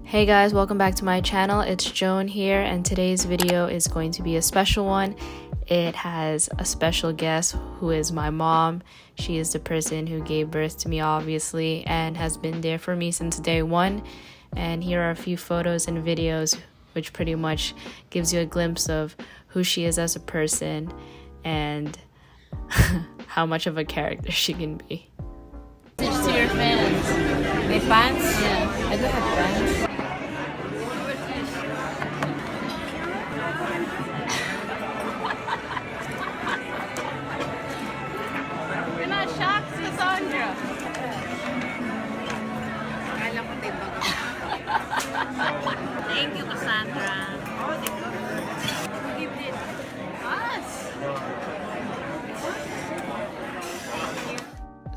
Hey guys, welcome back to my channel. It's Joan here, and today's video is going to be a special one. It has a special guest who is my mom. She is the person who gave birth to me, obviously, and has been there for me since day one. And here are a few photos and videos which pretty much gives you a glimpse of who she is as a person and how much of a character she can be. Message to your fans. My fans? Yeah. I don't have fans. You're not shocked, Cassandra. Akala ko tayo bago. Thank you, Cassandra. Oh, thank you. Who gave it? Us.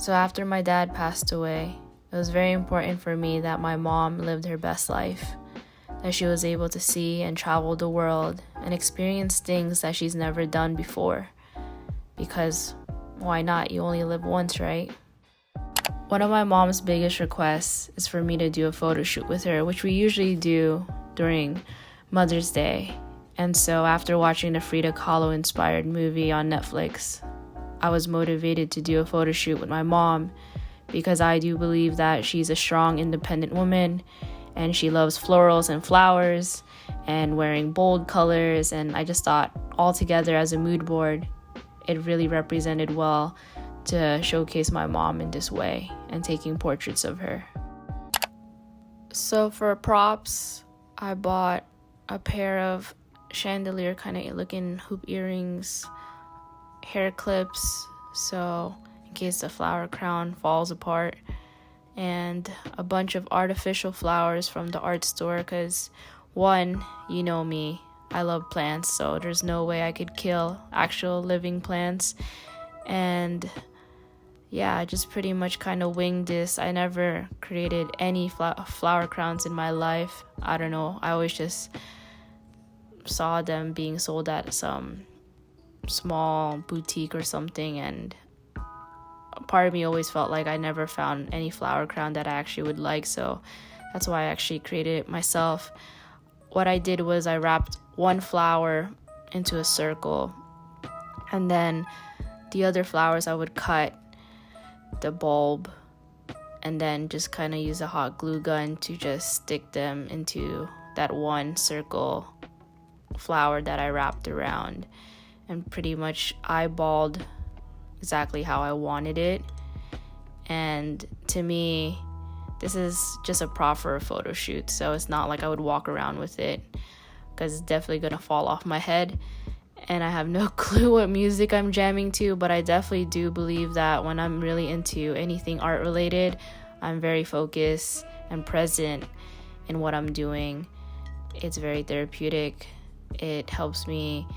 So after my dad passed away, it was very important for me that my mom lived her best life, that she was able to see and travel the world and experience things that she's never done before. Because why not? You only live once, right? One of my mom's biggest requests is for me to do a photo shoot with her, which we usually do during Mother's Day. And so after watching the Frida Kahlo inspired movie on Netflix, I was motivated to do a photo shoot with my mom because I do believe that she's a strong, independent woman and she loves florals and flowers and wearing bold colors. And I just thought altogether as a mood board, it really represented well to showcase my mom in this way and taking portraits of her. So for props, I bought a pair of chandelier kind of looking hoop earrings, hair clips, so in case the flower crown falls apart, and a bunch of artificial flowers from the art store because one, you know me, I love plants, so there's no way I could kill actual living plants. And yeah, I just pretty much kind of winged this. I never created any flower crowns in my life. I don't know, I always just saw them being sold at some small boutique or something, and part of me always felt like I never found any flower crown that I actually would like, so that's why I actually created it myself. What I did was I wrapped one flower into a circle, and then the other flowers I would cut the bulb and then just kind of use a hot glue gun to just stick them into that one circle flower that I wrapped around, and pretty much eyeballed exactly how I wanted it. And to me, this is just a prop for a photo shoot, so it's not like I would walk around with it because it's definitely gonna fall off my head, and I have no clue what music I'm jamming to. But I definitely do believe that when I'm really into anything art related, I'm very focused and present in what I'm doing. It's very therapeutic. It helps me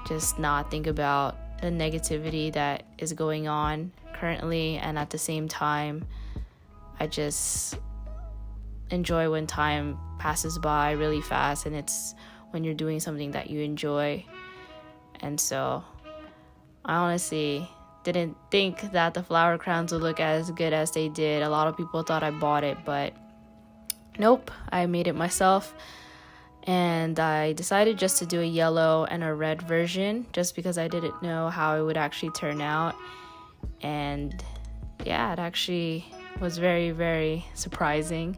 just not think about the negativity that is going on currently, and at the same time I just enjoy when time passes by really fast, and it's when you're doing something that you enjoy. And so I honestly didn't think that the flower crowns would look as good as they did. A lot of people thought I bought it, but nope, I made it myself. And I decided just to do a yellow and a red version just because I didn't know how it would actually turn out. And yeah, it actually was very, very surprising.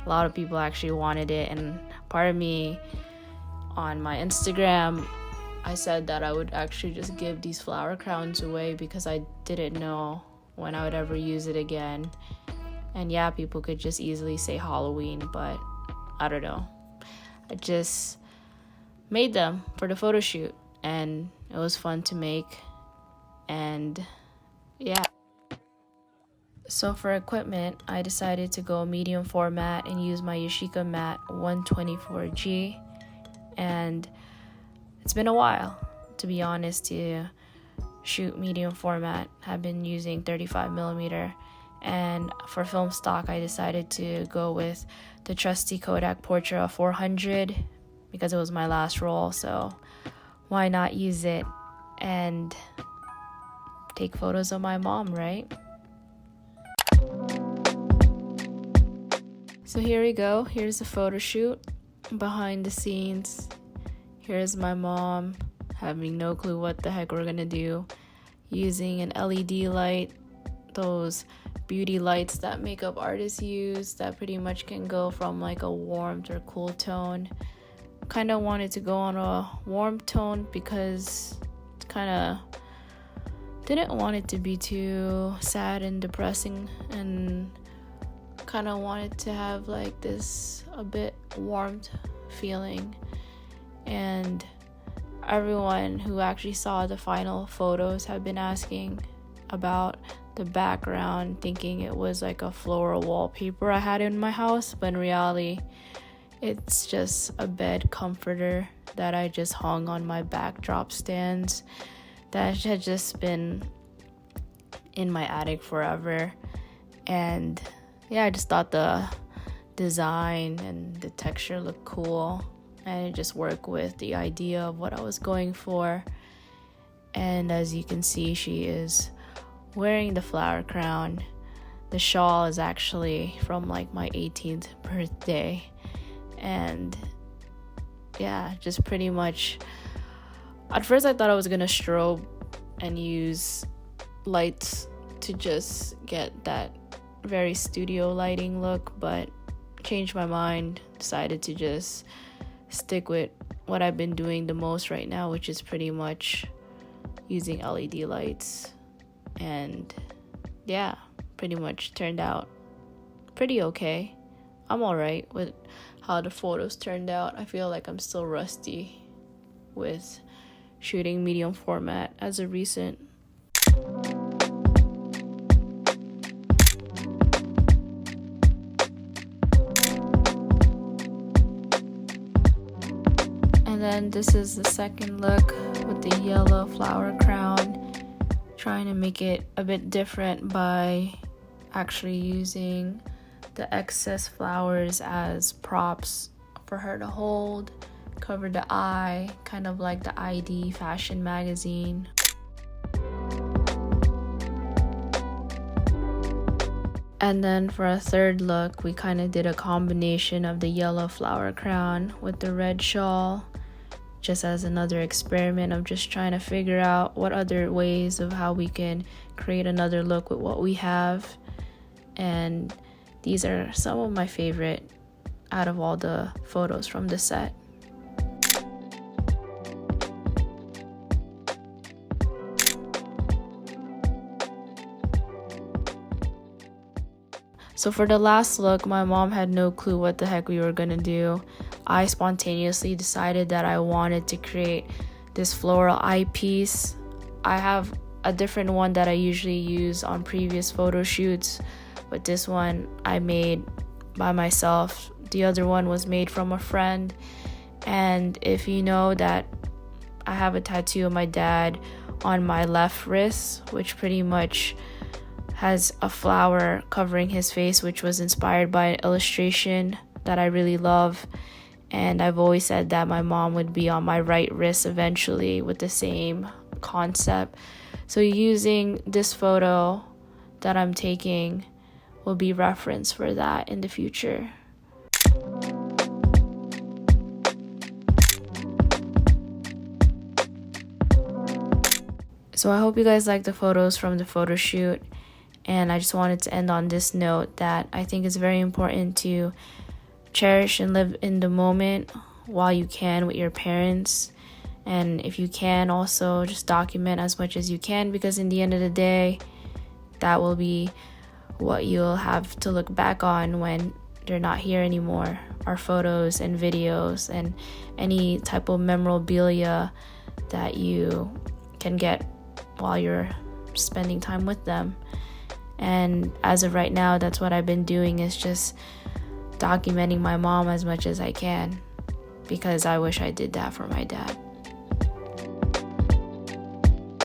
A lot of people actually wanted it, and part of me on my Instagram, I said that I would actually just give these flower crowns away because I didn't know when I would ever use it again. And yeah, people could just easily say Halloween, but I don't know. I just made them for the photo shoot, and it was fun to make. And yeah. So for equipment, I decided to go medium format and use my Yashica mat 124G. And it's been a while, to be honest, to shoot medium format. I've been using 35mm. And for film stock, I decided to go with the trusty Kodak Portra 400 because it was my last roll, so why not use it and take photos of my mom, right? So here we go. Here's the photo shoot behind the scenes. Here's my mom having no clue what the heck we're gonna do, using an LED light, those beauty lights that makeup artists use that pretty much can go from like a warm or cool tone. Kind of wanted to go on a warm tone because kind of didn't want it to be too sad and depressing, and kind of wanted to have like this a bit warmed feeling. And everyone who actually saw the final photos have been asking about the background, thinking it was like a floral wallpaper I had in my house, but in reality it's just a bed comforter that I just hung on my backdrop stands that had just been in my attic forever. And yeah, I just thought the design and the texture looked cool, and it just worked with the idea of what I was going for. And as you can see, she is wearing the flower crown. The shawl is actually from like my 18th birthday. And yeah, just pretty much at first I thought I was gonna strobe and use lights to just get that very studio lighting look, but changed my mind, decided to just stick with what I've been doing the most right now, which is pretty much using LED lights. And yeah, pretty much turned out pretty okay. I'm alright with how the photos turned out. I feel like I'm still rusty with shooting medium format as of recent. And then this is the second look with the yellow flower crown, trying to make it a bit different by actually using the excess flowers as props for her to hold, cover the eye, kind of like the ID fashion magazine. And then for a third look, we kind of did a combination of the yellow flower crown with the red shawl, just as another experiment of just trying to figure out what other ways of how we can create another look with what we have. And these are some of my favorite out of all the photos from the set. So for the last look, my mom had no clue what the heck we were gonna do. I spontaneously decided that I wanted to create this floral eye piece. I have a different one that I usually use on previous photo shoots, but this one I made by myself. The other one was made from a friend. And if you know that I have a tattoo of my dad on my left wrist, which pretty much has a flower covering his face, which was inspired by an illustration that I really love. And I've always said that my mom would be on my right wrist eventually with the same concept. So using this photo that I'm taking will be reference for that in the future. So I hope you guys like the photos from the photo shoot. And I just wanted to end on this note that I think it's very important to cherish and live in the moment while you can with your parents. And if you can, also just document as much as you can, because in the end of the day, that will be what you'll have to look back on when they're not here anymore. Our photos and videos and any type of memorabilia that you can get while you're spending time with them. And as of right now, that's what I've been doing, is just documenting my mom as much as I can, because I wish I did that for my dad.